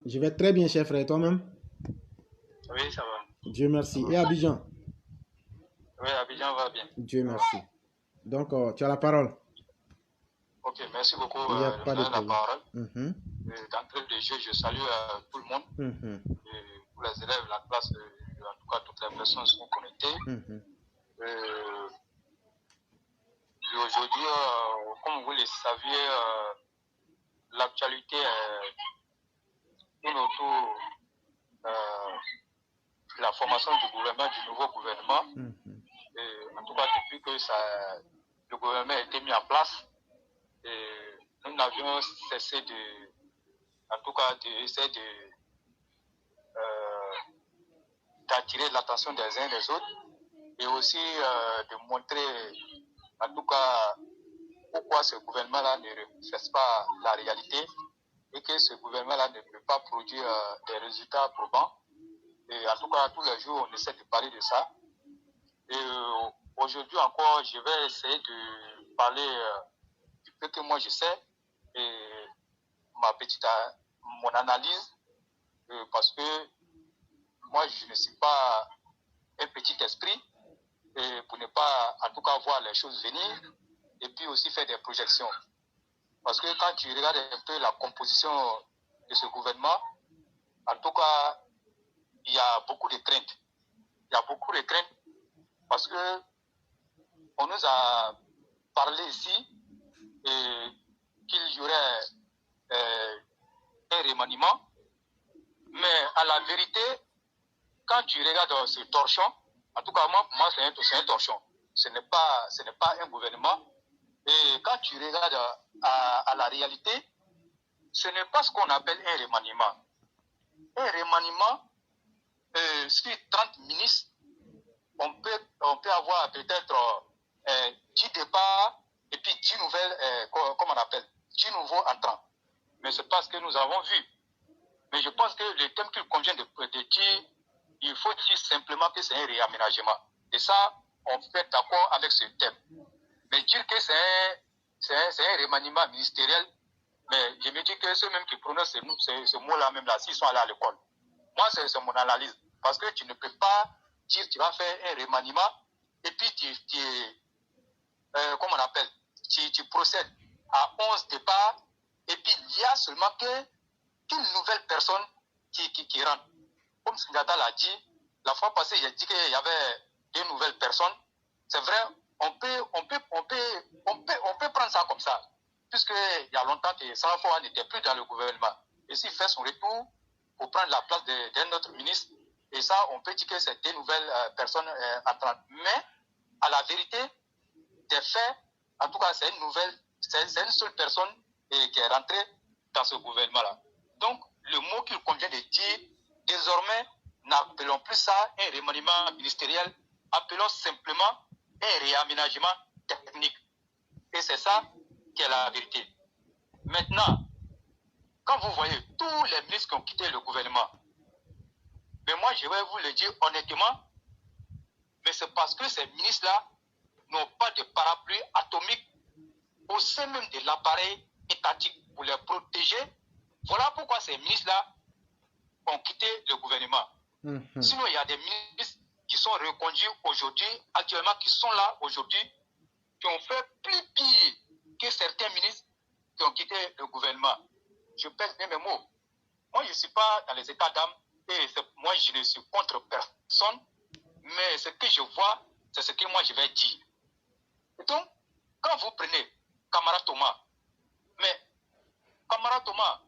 Je vais très bien, cher frère. Toi-même? Oui, ça va. Dieu merci. Et Abidjan? Oui, Abidjan va bien. Dieu merci. Donc, tu as la parole. Ok, merci beaucoup Il n'y a de pas me de donner la problème. parole. D'entrée de jeu, je salue tout le monde, tous les élèves, la classe, en tout cas toutes les personnes sont connectées. Et aujourd'hui, comme vous le saviez, l'actualité tourne autour de la formation du gouvernement, du nouveau gouvernement. Et en tout cas, depuis que le gouvernement a été mis en place, et nous n'avions cessé d'essayer d'attirer l'attention des uns et des autres et aussi de montrer en tout cas pourquoi ce gouvernement-là ne reflète pas la réalité et que ce gouvernement-là ne peut pas produire des résultats probants. Et en tout cas, tous les jours, on essaie de parler de ça. Et aujourd'hui encore, je vais essayer de parler du peu que moi je sais et mon analyse, parce que moi je ne suis pas un petit esprit, et pour ne pas en tout cas voir les choses venir et puis aussi faire des projections. Parce que quand tu regardes un peu la composition de ce gouvernement, en tout cas, il y a beaucoup de craintes. Il y a beaucoup de craintes parce que on nous a parlé ici qu'il y aurait un remaniement, mais à la vérité, quand tu regardes ce torchon, en tout cas pour moi c'est un torchon, ce n'est pas un gouvernement. Et quand tu regardes à la réalité, ce n'est pas ce qu'on appelle un remaniement. Un remaniement, sur 30 ministres, on peut avoir peut-être 10 départs et puis 10 nouvelles, comment on appelle, 10 nouveaux entrants. Mais c'est pas ce que nous avons vu. Mais je pense que le thème qu'il convient de dire, il faut dire simplement que c'est un réaménagement. Et ça, on peut être d'accord avec ce thème. Mais dire que c'est un remaniement ministériel, mais je me dis que ceux-mêmes qui prononcent ce mot-là, même là, s'ils sont allés à l'école. Moi, c'est mon analyse. Parce que tu ne peux pas dire que tu vas faire un remaniement et puis comment on appelle, tu procèdes à 11 départs et puis il y a seulement qu'une nouvelle personne qui rentre. Comme Singata l'a dit, la fois passée, j'ai dit qu'il y avait 2 nouvelles personnes. C'est vrai, on peut prendre ça comme ça. Puisqu'il y a longtemps que Sanfo n'était plus dans le gouvernement. Et s'il fait son retour pour prendre la place d'un autre ministre, et ça, on peut dire que c'est 2 nouvelles personnes entrantes. Mais, à la vérité, des faits, en tout cas, c'est une seule personne qui est rentrée dans ce gouvernement-là. Donc, le mot qu'il convient de dire, désormais, n'appelons plus ça un remaniement ministériel, appelons simplement un réaménagement technique. Et c'est ça qui est la vérité. Maintenant, quand vous voyez tous les ministres qui ont quitté le gouvernement, mais moi je vais vous le dire honnêtement, mais c'est parce que ces ministres-là n'ont pas de parapluie atomique au sein même de l'appareil étatique pour les protéger. Voilà pourquoi ces ministres-là ont quitté le gouvernement. Sinon, il y a des ministres qui sont reconduits aujourd'hui, actuellement, qui sont là aujourd'hui, qui ont fait plus pire que certains ministres qui ont quitté le gouvernement. Je pèse bien mes mots. Moi, je ne suis pas dans les états d'âme et moi, je ne suis contre personne, mais ce que je vois, c'est ce que moi, je vais dire. Et donc, quand vous prenez Camarade Thomas, mais Camarade Thomas,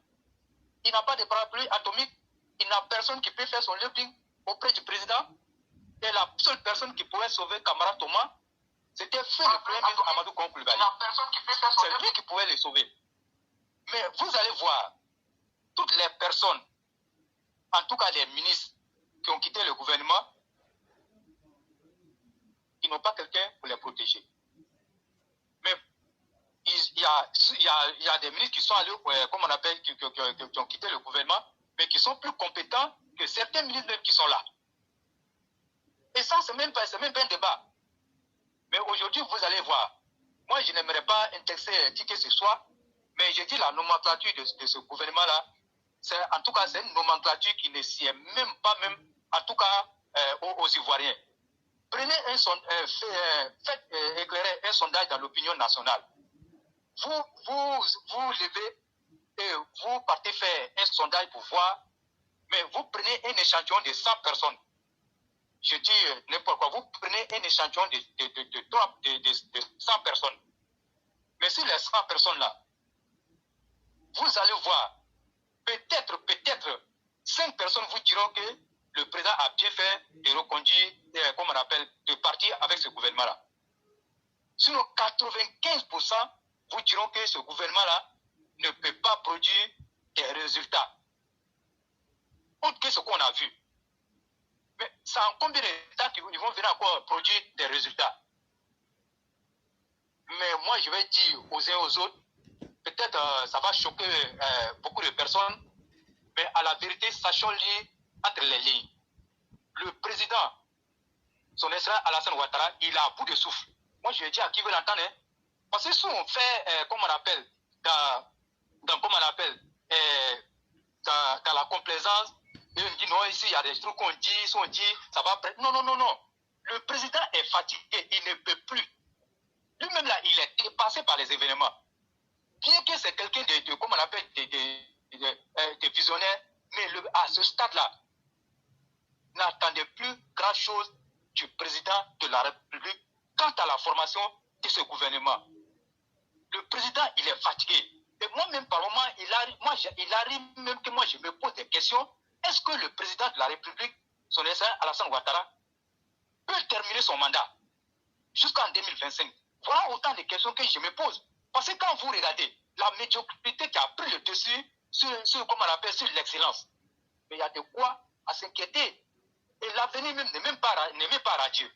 il n'a pas de parapluie atomique, il n'a personne qui peut faire son lobbying auprès du président, et la seule personne qui pouvait sauver Camarade Thomas, c'était feu le premier ministre Amadou Konkoulibaly. C'est lui qui pouvait le sauver. Mais vous allez voir, toutes les personnes, en tout cas les ministres qui ont quitté le gouvernement, ils n'ont pas quelqu'un pour les protéger. Mais il y a des ministres qui sont allés, comme on appelle, qui ont quitté le gouvernement, mais qui sont plus compétents que certains ministres même qui sont là. Et ça, c'est même pas un débat. Mais aujourd'hui, vous allez voir, moi, je n'aimerais pas indexer qui que ce soit, mais je dis la nomenclature de ce gouvernement-là, en tout cas, c'est une nomenclature qui ne sied même pas, en tout cas, aux Ivoiriens. Prenez faites éclairer un sondage dans l'opinion nationale. Vous levez et vous partez faire un sondage pour voir, mais vous prenez un échantillon de 100 personnes. Je dis n'importe quoi, vous prenez un échantillon de 100 personnes. Mais sur les 100 personnes-là, vous allez voir, peut-être, 5 personnes vous diront que le président a bien fait de reconduire, comme on appelle, de partir avec ce gouvernement-là. Sinon, 95% vous diront que ce gouvernement-là ne peut pas produire des résultats. Autre que ce qu'on a vu. Mais ça en combien de temps qu'ils vont venir encore produire des résultats? Mais moi, je vais dire aux uns et aux autres, peut-être ça va choquer beaucoup de personnes, mais à la vérité, sachons lire entre les lignes. Le président, son excellence Alassane Ouattara, il a à bout de souffle. Moi, je dis à qui veut l'entendre, hein? Parce que si on fait, comme on appelle, comme on appelle, dans la complaisance, et on dit non, ici il y a des trucs qu'on dit, si on dit, ça va prendre. Non, non, non, non. Le président est fatigué, il ne peut plus. Lui-même là, il est dépassé par les événements. Bien que c'est quelqu'un de, comme on appelle, de visionnaire, mais à ce stade-là, n'attendez plus grand-chose du président de la République quant à la formation de ce gouvernement. Le président, il est fatigué. Et moi-même, par moment, il arrive même que moi, je me pose des questions. Est-ce que le président de la République, son excellence Alassane Ouattara, peut terminer son mandat jusqu'en 2025? Voilà autant de questions que je me pose. Parce que quand vous regardez la médiocrité qui a pris le dessus sur comment on appelle, sur l'excellence, mais il y a de quoi à s'inquiéter. Et l'avenir même n'est même pas radieux.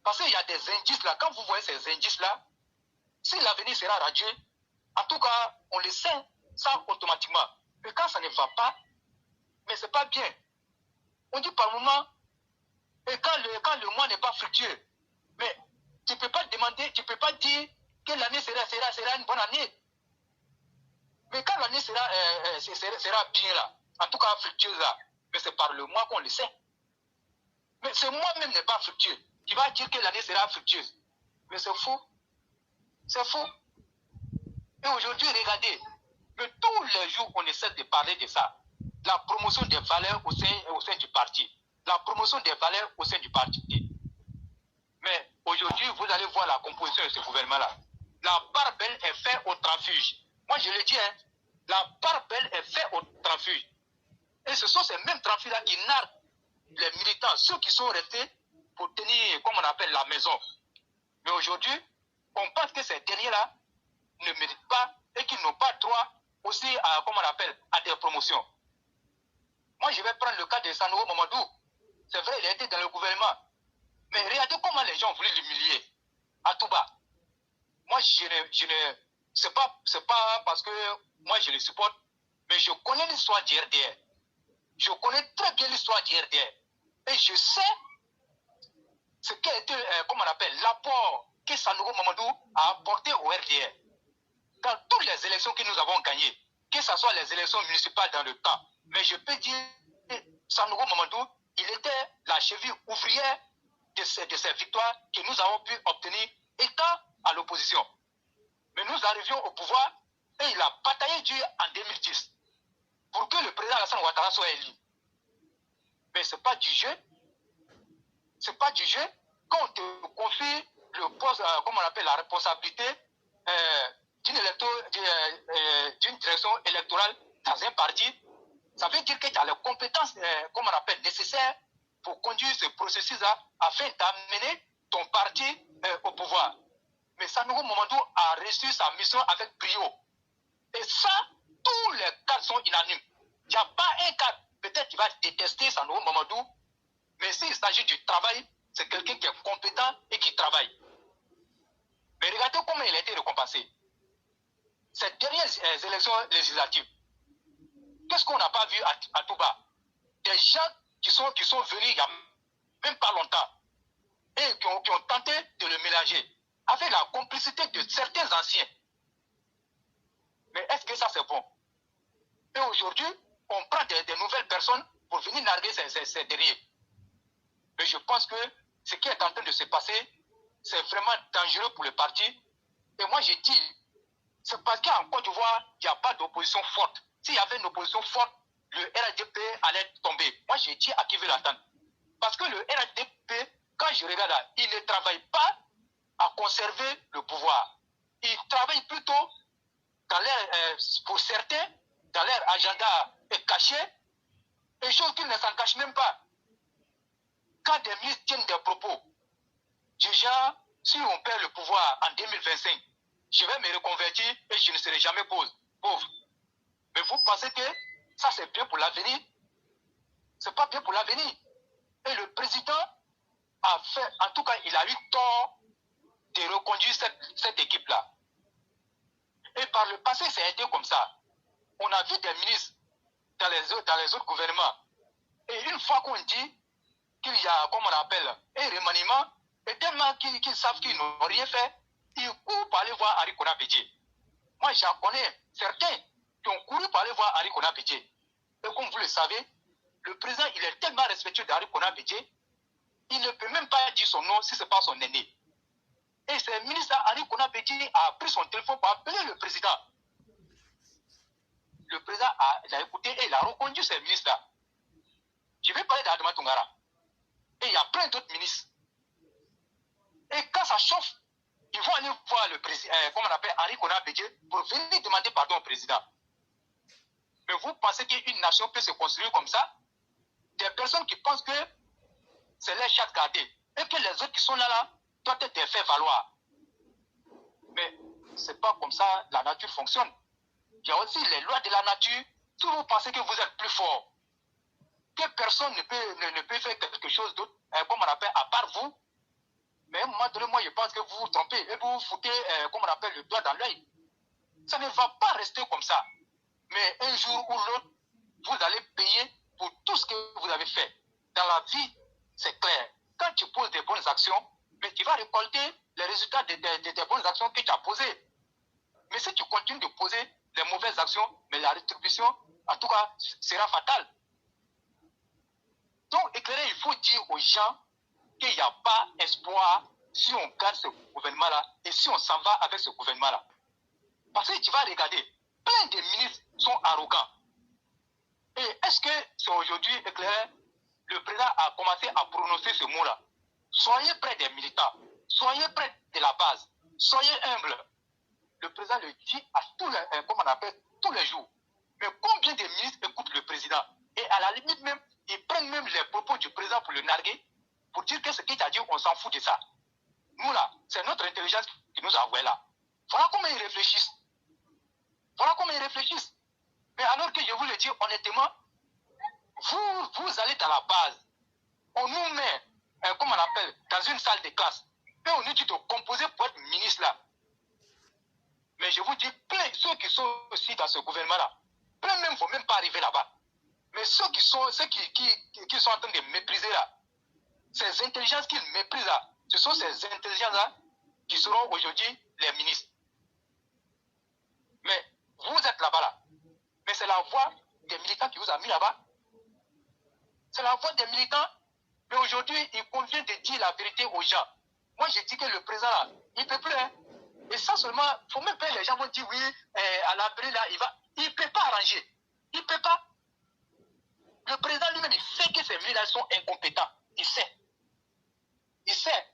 Parce qu'il y a des indices là. Quand vous voyez ces indices là, si l'avenir sera radieux, en tout cas, on le sait, ça automatiquement. Mais quand ça ne va pas, mais c'est pas bien. On dit par moment, et quand le mois n'est pas fructueux, mais tu ne peux pas demander, tu ne peux pas dire que l'année sera une bonne année. Mais quand l'année sera bien là, en tout cas fructueuse là, mais c'est par le mois qu'on le sait. Mais ce mois même n'est pas fructueux. Tu vas dire que l'année sera fructueuse. Mais c'est faux. C'est faux. Et aujourd'hui, regardez, que tous les jours, on essaie de parler de ça. La promotion des valeurs au sein du parti. La promotion des valeurs au sein du parti. Mais aujourd'hui, vous allez voir la composition de ce gouvernement-là. La part belle est faite au transfuge. Moi, je le dis, hein, la part belle est faite au transfuge. Et ce sont ces mêmes transfuges-là qui narguent les militants, ceux qui sont restés pour tenir, comme on appelle, la maison. Mais aujourd'hui, on pense que ces derniers-là ne méritent pas et qu'ils n'ont pas droit aussi à, comme on appelle, à des promotions. Moi, je vais prendre le cas de Sanogo Mamadou. C'est vrai, il a été dans le gouvernement. Mais regardez comment les gens ont voulu l'humilier à tout bas. Moi, c'est pas parce que moi je le supporte, mais je connais l'histoire du RDR. Je connais très bien l'histoire du RDR. Et je sais ce qu'a été, comme on appelle, l'apport que Sanogo Mamadou a apporté au RDR. Dans toutes les élections que nous avons gagnées, que ce soit les élections municipales dans le temps, mais je peux dire que Sanogo Mamadou, il était la cheville ouvrière de ces victoires que nous avons pu obtenir étant à l'opposition. Mais nous arrivions au pouvoir et il a bataillé dur en 2010 pour que le président Alassane Ouattara soit élu. Mais ce n'est pas du jeu. Ce n'est pas du jeu. Quand on te confie le poste, comme on appelle la responsabilité d'une direction électorale dans un parti, ça veut dire que tu as les compétences, comme on appelle, nécessaires pour conduire ce processus-là afin d'amener ton parti au pouvoir. Mais Sanogo Mamadou a reçu sa mission avec brio. Et ça, tous les cas sont unanimes. Il n'y a pas un cas, peut-être qui va détester Sanogo Mamadou, mais s'il s'agit du travail, c'est quelqu'un qui est compétent et qui travaille. Mais regardez comment il a été récompensé. Ces dernières élections législatives, qu'est-ce qu'on n'a pas vu à tout bas? Des gens qui sont venus il n'y a même pas longtemps et qui ont tenté de le mélanger avec la complicité de certains anciens. Mais est-ce que ça c'est bon? Et aujourd'hui, on prend des nouvelles personnes pour venir narguer ces derniers. Mais je pense que ce qui est en train de se passer, c'est vraiment dangereux pour le parti. Et moi, je dis, c'est parce qu'en Côte d'Ivoire, il n'y a pas d'opposition forte. S'il y avait une opposition forte, le RHDP allait tomber. Moi, j'ai dit à qui veut l'entendre. Parce que le RHDP, quand je regarde là, il ne travaille pas à conserver le pouvoir. Il travaille plutôt dans pour certains, dans leur agenda caché, et chose qu'ils ne s'en cachent même pas. Quand des ministres tiennent des propos, du genre, si on perd le pouvoir en 2025, je vais me reconvertir et je ne serai jamais pauvre. Mais vous pensez que ça c'est bien pour l'avenir? C'est pas bien pour l'avenir. Et le président a fait, en tout cas, il a eu tort de reconduire cette équipe-là. Et par le passé, ça a été comme ça. On a vu des ministres dans les autres gouvernements. Et une fois qu'on dit qu'il y a, comme on appelle, un remaniement, et tellement qu'ils savent qu'ils n'ont rien fait, ils courent pour aller voir Henri Konan Bédié. Moi, j'en connais certains qui ont couru pour aller voir Henri Konan Bédié. Et comme vous le savez, le président, il est tellement respectueux d'Henri Konan Bédié, il ne peut même pas dire son nom si ce n'est pas son aîné. Et ce ministre Henri Konan Bédié a pris son téléphone pour appeler le président. Le président il a écouté et il a reconduit ces ministres-là. Je vais parler d'Adama Tungara. Et il y a plein d'autres ministres. Et quand ça chauffe, ils vont aller voir le président, comme on appelle Henri Konan Bédié, pour venir demander pardon au président. Mais vous pensez qu'une nation peut se construire comme ça? Des personnes qui pensent que c'est leur chatte gardée et que les autres qui sont là doivent être fait valoir. Mais ce n'est pas comme ça la nature fonctionne. Il y a aussi les lois de la nature. Si vous pensez que vous êtes plus fort, que personne ne peut faire quelque chose d'autre, comme on appelle, à part vous, mais à un moment donné, moi, je pense que vous vous trompez et vous vous foutez, comme on appelle, le doigt dans l'œil. Ça ne va pas rester comme ça. Mais un jour ou l'autre, vous allez payer pour tout ce que vous avez fait. Dans la vie, c'est clair. Quand tu poses des bonnes actions, mais tu vas récolter les résultats des bonnes actions que tu as posées. Mais si tu continues de poser les mauvaises actions, mais la rétribution, en tout cas, sera fatale. Donc, éclairé, il faut dire aux gens qu'il n'y a pas espoir si on garde ce gouvernement-là et si on s'en va avec ce gouvernement-là. Parce que tu vas regarder, plein de ministres sont arrogants. Et est-ce que c'est aujourd'hui, éclairé, le président a commencé à prononcer ce mot-là? Soyez près des militants, soyez près de la base, soyez humbles. Le président le dit à tous les, comme on appelle, tous les jours. Mais combien de ministres écoutent le président? Et à la limite même, ils prennent même les propos du président pour le narguer, pour dire que ce qu'il a dit, on s'en fout de ça. Nous là, c'est notre intelligence qui nous a envoyés là. Voilà comment ils réfléchissent. Voilà comment ils réfléchissent. Mais alors que je vous le dis honnêtement, vous allez dans la base. On nous met, comme on appelle, dans une salle de classe. Et on nous dit de composer pour être ministre là. Mais je vous dis, plein, ceux qui sont aussi dans ce gouvernement-là, plein même ne vont même pas arriver là-bas. Mais ceux qui sont en train de mépriser là, ces intelligences qu'ils méprisent là, ce sont ces intelligences-là qui seront aujourd'hui les ministres. Mais vous êtes là-bas là. Mais c'est la voix des militants qui vous a mis là-bas. C'est la voix des militants. Mais aujourd'hui, il convient de dire la vérité aux gens. Moi, je dis que le président là, il ne peut plus. Hein. Et ça seulement, il ne faut même pas les gens vont dire oui, à l'avenir là, il ne peut pas arranger. Il ne peut pas. Le président lui-même, il sait que ces militaires sont incompétents. Il sait. Il sait.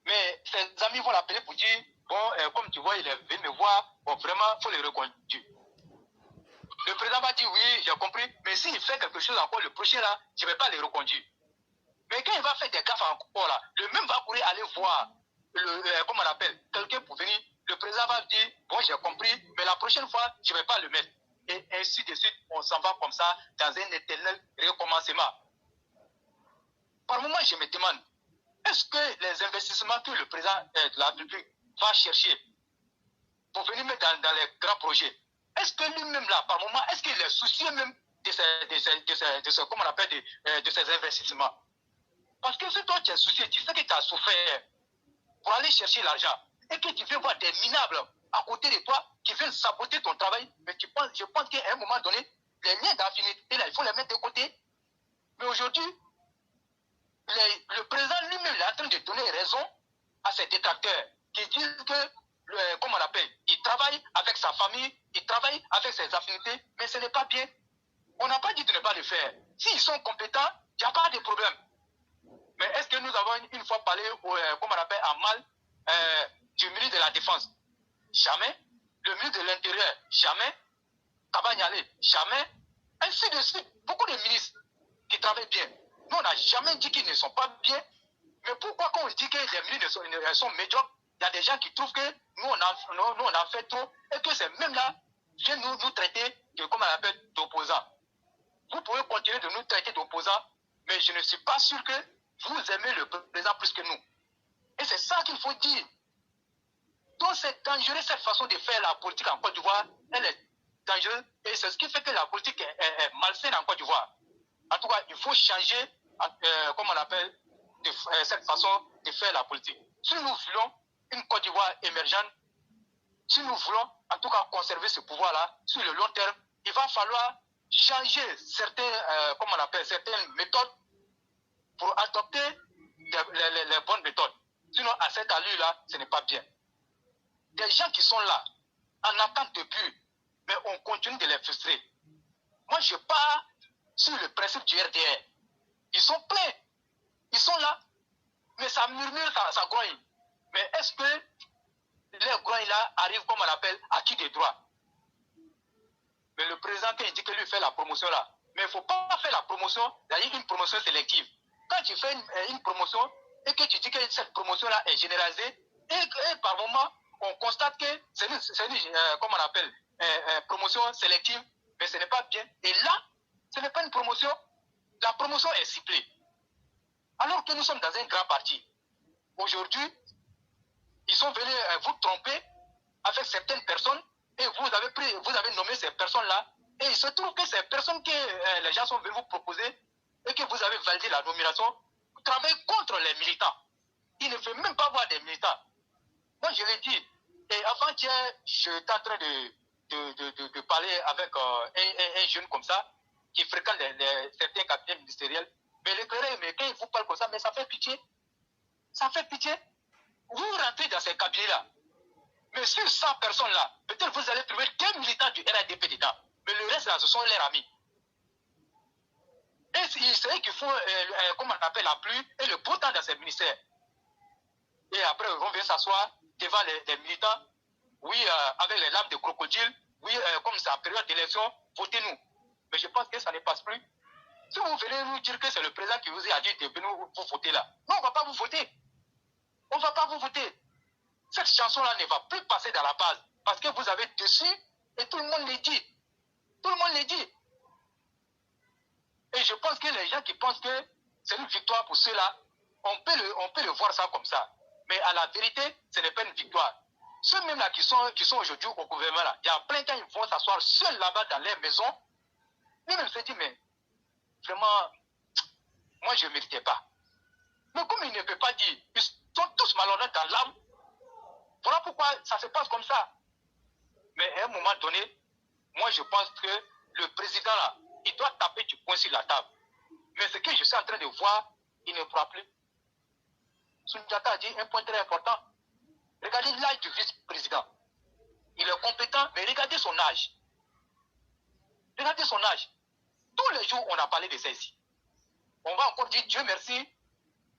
Mais ses amis vont l'appeler pour dire, bon, comme tu vois, il est venu me voir, bon, vraiment, il faut le reconduire. Le président va dire, oui, j'ai compris, mais s'il fait quelque chose encore le prochain là, je ne vais pas le reconduire. Mais quand il va faire des gaffes encore là, le même va courir aller voir, comment on appelle, quelqu'un pour venir, le président va dire, bon, j'ai compris, mais la prochaine fois, je ne vais pas le mettre. Et ainsi de suite, on s'en va comme ça, dans un éternel recommencement. Par moment, je me demande, est-ce que les investissements que le président de la République va chercher pour venir mettre dans les grands projets, est-ce que lui-même là, par moment, est-ce qu'il est soucieux même de ces investissements? Parce que si toi tu es soucieux, tu sais que tu as souffert pour aller chercher l'argent et que tu veux voir des minables à côté de toi qui viennent saboter ton travail, mais je pense qu'à un moment donné, les liens d'affinité, là, il faut les mettre de côté. Mais aujourd'hui, le président lui-même est en train de donner raison à ses détracteurs qui disent que, comment on appelle, il travaille avec sa famille, il travaille avec ses affinités, mais ce n'est pas bien. On n'a pas dit de ne pas le faire. S'ils sont compétents, il n'y a pas de problème. Mais est-ce que nous avons une fois parlé, comment on appelle, en mal du ministre de la Défense? Jamais. Le ministre de l'Intérieur? Jamais. Kabanyale? Jamais. Ainsi de suite. Beaucoup de ministres qui travaillent bien. Nous, on n'a jamais dit qu'ils ne sont pas bien. Mais pourquoi quand on dit que les ministres sont médiocres, il y a des gens qui trouvent que nous, on en fait trop et que c'est même là qui nous traiter de, comme on appelle, d'opposants. Vous pouvez continuer de nous traiter d'opposants, mais je ne suis pas sûr que vous aimez le président plus que nous. Et c'est ça qu'il faut dire. Donc c'est dangereux cette façon de faire la politique en Côte d'Ivoire. Elle est dangereuse et c'est ce qui fait que la politique est malsaine en Côte d'Ivoire. En tout cas, il faut changer, comme on appelle, cette façon de faire la politique. Si nous voulons une Côte d'Ivoire émergente, si nous voulons en tout cas conserver ce pouvoir-là sur le long terme, il va falloir changer certaines méthodes pour adopter les bonnes méthodes. Sinon, à cette allure-là, ce n'est pas bien. Des gens qui sont là, en attente de but, mais on continue de les frustrer. Moi, je pars sur le principe du RDR. Ils sont pleins. Ils sont là. Mais ça murmure, ça grogne. Mais est-ce que les grognes-là arrivent, comme on l'appelle, à qui des droits? Mais le président, quand il dit que lui fait la promotion là, mais il ne faut pas faire la promotion, il y a une promotion sélective. Quand tu fais une promotion et que tu dis que cette promotion-là est généralisée, et par moment, on constate que c'est une comment on appelle, promotion sélective, mais ce n'est pas bien. Et là, ce n'est pas une promotion. La promotion est ciblée. Alors que nous sommes dans un grand parti. Aujourd'hui, ils sont venus vous tromper avec certaines personnes et vous avez nommé ces personnes-là. Et il se trouve que ces personnes que les gens sont venus vous proposer et que vous avez validé la nomination travaillent contre les militants. Il ne veut même pas voir des militants. Moi, je l'ai dit. Et avant-hier, j'étais en train de parler avec un jeune comme ça qui fréquente certains cabinets ministériels. Mais l'éclairé, mais quand il vous parle comme ça, mais ça fait pitié. Ça fait pitié. Vous rentrez dans ces cabinets-là. Mais sur 100 personnes-là, peut-être vous allez trouver 2 militants du RADP dedans. Mais le reste, là, ce sont leurs amis. Et c'est eux qui font, comme on appelle, la pluie et le beau temps dans ces ministères. Et après, on vient s'asseoir devant les militants. Oui, avec les lames de crocodile. Oui, comme c'est en période d'élection, votez-nous. Mais je pense que ça ne passe plus. Si vous venez nous dire que c'est le président qui vous a dit de venir vous voter là, non, on ne va pas vous voter. On ne va pas vous voter. Cette chanson-là ne va plus passer dans la base. Parce que vous avez dessus et tout le monde le dit. Tout le monde le dit. Et je pense que les gens qui pensent que c'est une victoire pour ceux-là, on peut le voir ça comme ça. Mais à la vérité, ce n'est pas une victoire. Ceux même là qui sont aujourd'hui au gouvernement, là, il y a plein de gens qui vont s'asseoir seuls là-bas dans leur maison. Lui-même se dit, mais vraiment, moi je ne méritais pas. Mais comme il ne peut pas dire, ils sont tous malhonnêtes dans l'âme. Voilà pourquoi ça se passe comme ça. Mais à un moment donné, moi je pense que le président là, il doit taper du poing sur la table. Mais ce que je suis en train de voir, il ne pourra plus. Sundiata a dit un point très important. Regardez l'âge du vice-président. Il est compétent, mais regardez son âge. Regardez son âge. Tous les jours, on a parlé de ça ici. On va encore dire Dieu merci,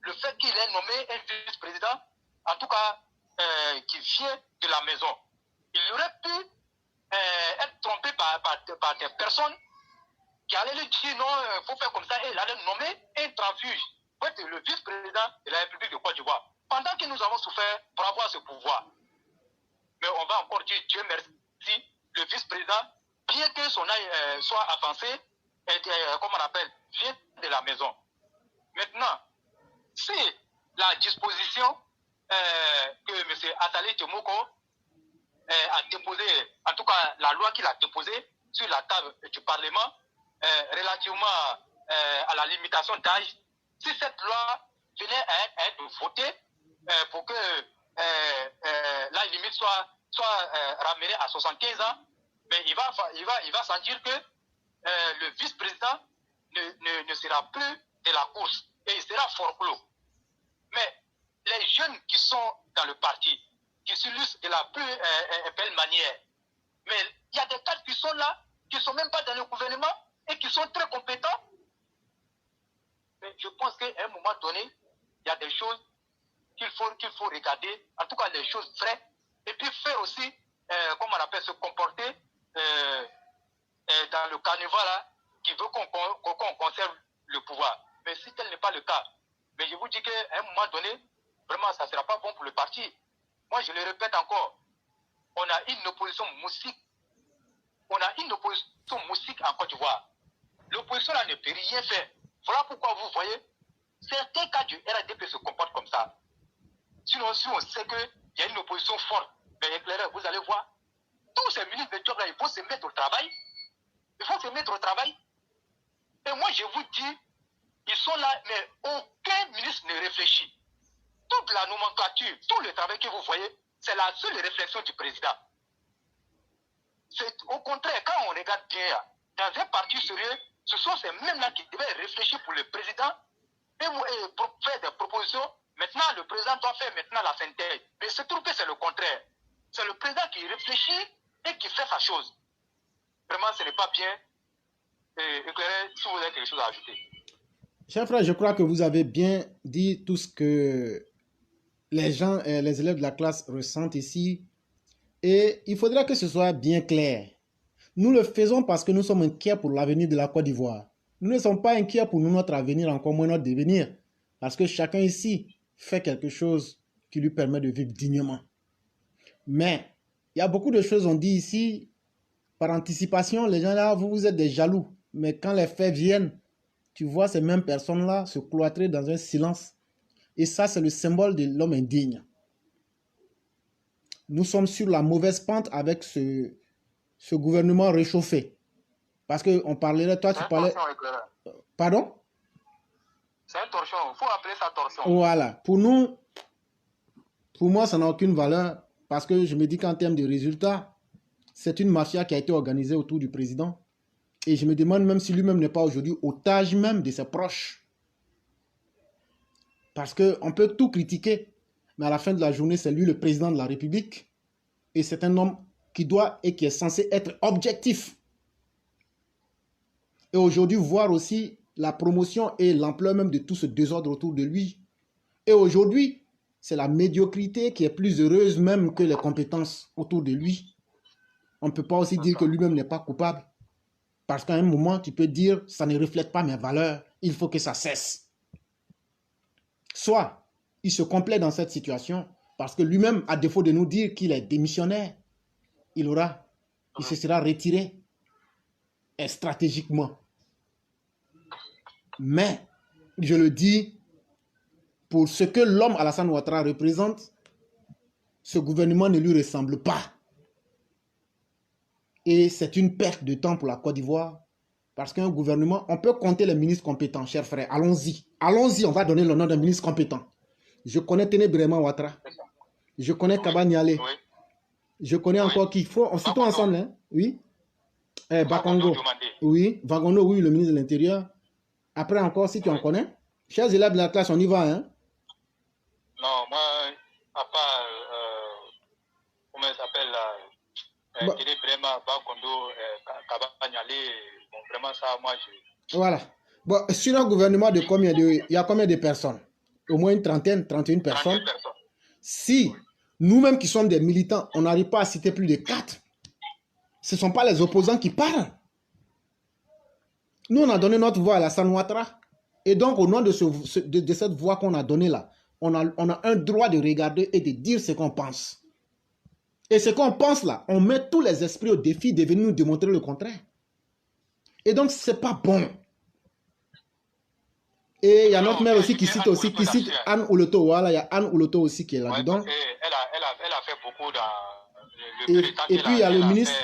le fait qu'il ait nommé un vice-président, en tout cas, qui vient de la maison. Il aurait pu être trompé par des personnes qui allaient lui dire non, il faut faire comme ça, et il allait nommer un transfuge pour être le vice-président de la République de Côte d'Ivoire. Pendant que nous avons souffert pour avoir ce pouvoir. Mais on va encore dire Dieu merci, le vice-président, bien que son âge soit avancé, comme on appelle, vient de la maison. Maintenant, si la disposition que M. Attali Tchomoko a déposée, en tout cas la loi qu'il a déposée sur la table du Parlement, relativement à la limitation d'âge, si cette loi venait à être votée pour que la limite soit soit ramené à 75 ans, mais il va sentir que le vice-président ne sera plus de la course et il sera forclos. Mais les jeunes qui sont dans le parti, qui s'illustrent de la plus belle manière, mais il y a des cadres qui sont là, qui ne sont même pas dans le gouvernement et qui sont très compétents. Mais je pense qu'à un moment donné, il y a des choses qu'il faut regarder, en tout cas les choses vraies, et puis faire aussi, comment on appelle, se comporter dans le carnaval là, qui veut qu'on conserve le pouvoir. Mais si tel n'est pas le cas, mais je vous dis qu'à un moment donné, vraiment, ça ne sera pas bon pour le parti. Moi, je le répète encore, on a une opposition moustique. On a une opposition moustique en Côte d'Ivoire. L'opposition là ne peut rien faire. Voilà pourquoi vous voyez, certains cas du RADP se comportent comme ça. Sinon, si on sait qu'il y a une opposition forte, mais éclairée, vous allez voir, tous ces ministres de job là, il faut se mettre au travail. Il faut se mettre au travail. Et moi, je vous dis, ils sont là, mais aucun ministre ne réfléchit. Toute la nomenclature, tout le travail que vous voyez, c'est la seule réflexion du président. Au contraire, quand on regarde bien, dans un parti sérieux, ce sont ces mêmes-là qui devaient réfléchir pour le président et faire des propositions. Maintenant, le président doit faire maintenant la synthèse. Mais il se trouve que c'est le contraire. C'est le président qui réfléchit et qui fait sa chose. Vraiment, ce n'est pas bien. Éclairé, si vous avez quelque chose à ajouter. Cher frère, je crois que vous avez bien dit tout ce que les gens, les élèves de la classe ressentent ici. Et il faudra que ce soit bien clair. Nous le faisons parce que nous sommes inquiets pour l'avenir de la Côte d'Ivoire. Nous ne sommes pas inquiets pour nous, notre avenir, encore moins notre devenir. Parce que chacun ici fait quelque chose qui lui permet de vivre dignement. Mais il y a beaucoup de choses, on dit ici, par anticipation, les gens là, vous êtes des jaloux. Mais quand les faits viennent, tu vois ces mêmes personnes-là se cloîtrer dans un silence. Et ça, c'est le symbole de l'homme indigne. Nous sommes sur la mauvaise pente avec ce gouvernement réchauffé. Parce qu'on parlait, toi tu parlais... Pardon? C'est un torchon, il faut appeler ça torchon. Voilà. Pour nous, pour moi, ça n'a aucune valeur. Parce que je me dis qu'en termes de résultats, c'est une mafia qui a été organisée autour du président. Et je me demande même si lui-même n'est pas aujourd'hui otage même de ses proches. Parce qu'on peut tout critiquer. Mais à la fin de la journée, c'est lui le président de la République. Et c'est un homme qui doit et qui est censé être objectif. Et aujourd'hui, voir aussi la promotion et l'ampleur même de tout ce désordre autour de lui. Et aujourd'hui, c'est la médiocrité qui est plus heureuse même que les compétences autour de lui. On ne peut pas aussi dire que lui-même n'est pas coupable. Parce qu'à un moment, tu peux dire, ça ne reflète pas mes valeurs, il faut que ça cesse. Soit, il se complaît dans cette situation, parce que lui-même, à défaut de nous dire qu'il est démissionnaire, il se sera retiré stratégiquement. Mais, je le dis, pour ce que l'homme Alassane Ouattara représente, ce gouvernement ne lui ressemble pas. Et c'est une perte de temps pour la Côte d'Ivoire. Parce qu'un gouvernement, on peut compter les ministres compétents, chers frères. Allons-y. Allons-y, on va donner le nom d'un ministre compétent. Je connais Ténébrema Ouattara. Je connais Kaba Niale. Oui. Je connais encore qui faut. On cite ensemble, hein? Oui. Bakongo. Oui. Vagondo, oui, le ministre de l'Intérieur. Après encore, si tu en connais. Chers élèves de la classe, on y va, hein? Non, moi, à part, comment il s'appelle là? Ténébrema, Bakondo, Kaba Niale. Bon, vraiment, ça, moi, je... Voilà. Bon, sur un gouvernement de combien il y a combien de personnes? Au moins une trentaine, 31 personnes. Si nous-mêmes qui sommes des militants, on n'arrive pas à citer plus de 4, ce ne sont pas les opposants qui parlent. Nous, on a donné notre voix à Alassane Ouattara. Et donc, au nom de cette voix qu'on a donnée là, on a un droit de regarder et de dire ce qu'on pense. Et ce qu'on pense là, on met tous les esprits au défi de venir nous démontrer le contraire. Et donc, ce n'est pas bon. Et il y a notre mère aussi qui cite Anne Ouloto. Voilà, il y a Anne Ouloto aussi qui est là-dedans. Elle a fait beaucoup dans et puis il y a le ministre.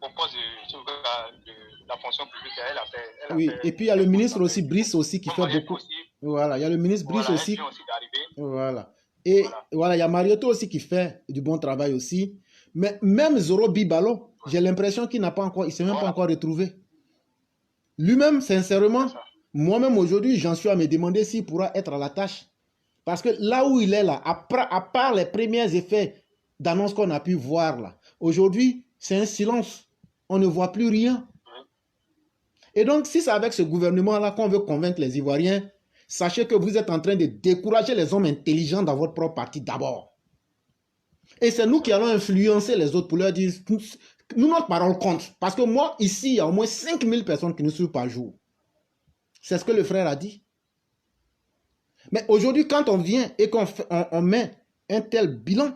Au poste de la fonction publique, elle a fait. Oui, et puis il y a le ministre aussi, Brice aussi, qui fait beaucoup. Voilà, il y a le ministre Brice aussi. Voilà. Et voilà, il y a Mariotto aussi qui fait du bon travail aussi. Mais même Zoro Bibalo, j'ai l'impression qu'il n'a pas encore, il s'est même pas encore retrouvé. Lui-même, sincèrement, moi-même aujourd'hui, j'en suis à me demander s'il pourra être à la tâche. Parce que là où il est là, à part les premiers effets d'annonce qu'on a pu voir là, aujourd'hui, c'est un silence. On ne voit plus rien. Et donc, si c'est avec ce gouvernement-là qu'on veut convaincre les Ivoiriens, sachez que vous êtes en train de décourager les hommes intelligents dans votre propre parti d'abord. Et c'est nous qui allons influencer les autres pour leur dire, nous, notre parole compte. Parce que moi, ici, il y a au moins 5000 personnes qui nous suivent par jour. C'est ce que le frère a dit. Mais aujourd'hui, quand on vient et qu'on met un tel bilan,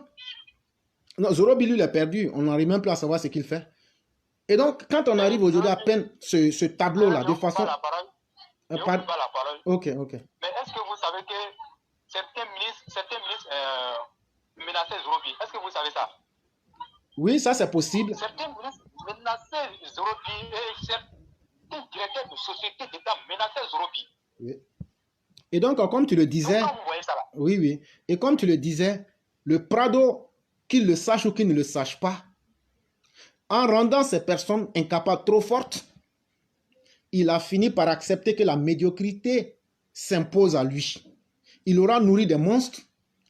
Zoro Bilu l'a perdu, on n'arrive même plus à savoir ce qu'il fait. Et donc, quand on arrive aujourd'hui à peine ce tableau-là, de façon... Je vous pas la parole. Ok. Mais est-ce que vous savez que certains ministres menaçaient Zoro Bilu? Est-ce que vous savez ça? Oui, ça c'est possible. Certains ministres menaçaient Zoro Bilu et certains directeurs de sociétés d'État menaçaient Zoro Bilu. Oui. Et donc, comme tu le disais... Donc, vous voyez ça là. Oui. Et comme tu le disais, le Prado, qu'il le sache ou qu'il ne le sache pas, en rendant ces personnes incapables trop fortes, il a fini par accepter que la médiocrité s'impose à lui. Il aura nourri des monstres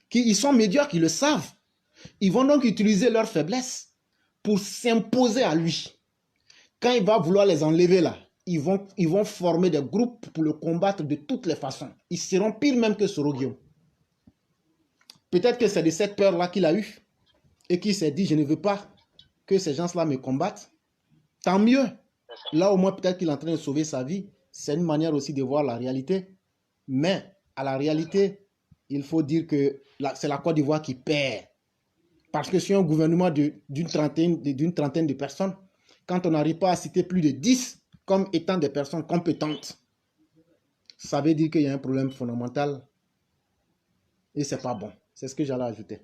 qui sont médiocres, ils le savent. Ils vont donc utiliser leur faiblesse pour s'imposer à lui. Quand il va vouloir les enlever là, ils vont former des groupes pour le combattre de toutes les façons. Ils seront pires même que Soro Guillaume. Peut-être que c'est de cette peur-là qu'il a eu et qu'il s'est dit, je ne veux pas que ces gens-là me combattent. Tant mieux. Là, au moins, peut-être qu'il est en train de sauver sa vie. C'est une manière aussi de voir la réalité. Mais à la réalité, il faut dire que c'est la Côte d'Ivoire qui perd. Parce que sur un gouvernement d'une trentaine de personnes, quand on n'arrive pas à citer plus de 10 comme étant des personnes compétentes, ça veut dire qu'il y a un problème fondamental. Et c'est pas bon. C'est ce que j'allais ajouter.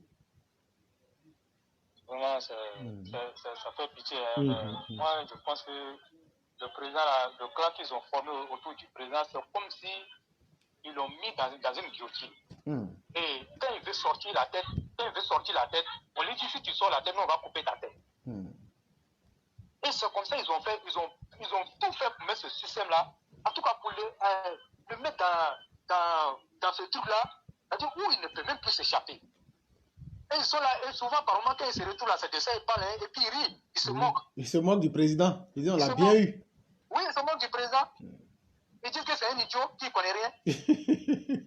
Vraiment, ça fait pitié. Moi, je pense que le président, le clan qu'ils ont formé autour du président, c'est comme si ils l'ont mis dans une guillotine. Et quand il veut sortir la tête, on lui dit si tu sors la tête, nous on va couper ta tête. Et c'est comme ça ils ont tout fait pour mettre ce système-là, en tout cas pour le mettre dans ce truc-là, c'est-à-dire où il ne peut même plus s'échapper. Et ils sont là, et souvent par moment quand ils se retrouvent là, c'est de ça, ils parlent, et puis ils rient, ils se moquent. Ils se moquent du président, ils disent on l'a bien eu. Oui, ils se moquent du président. Ils disent que c'est un idiot qui ne connaît rien.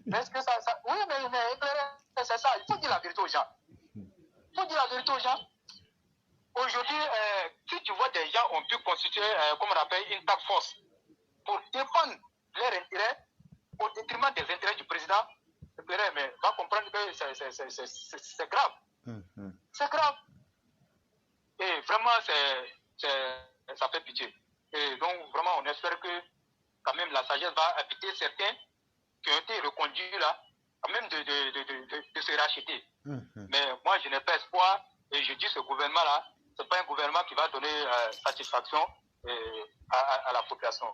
Mais est-ce que ça... Oui, mais c'est ça, il faut dire la vérité aux gens. Il faut dire la vérité aux gens. Aujourd'hui, si tu vois des gens ont pu constituer, comme on appelle, une task force pour défendre leurs intérêts au détriment des intérêts du président, mais va comprendre que c'est grave. C'est grave. Et vraiment, ça fait pitié. Et donc, vraiment, on espère que quand même la sagesse va habiter certains qui ont été reconduits là, quand même de se racheter. Mais moi, je n'ai pas espoir, et je dis ce gouvernement-là, ce n'est pas un gouvernement qui va donner satisfaction à la population.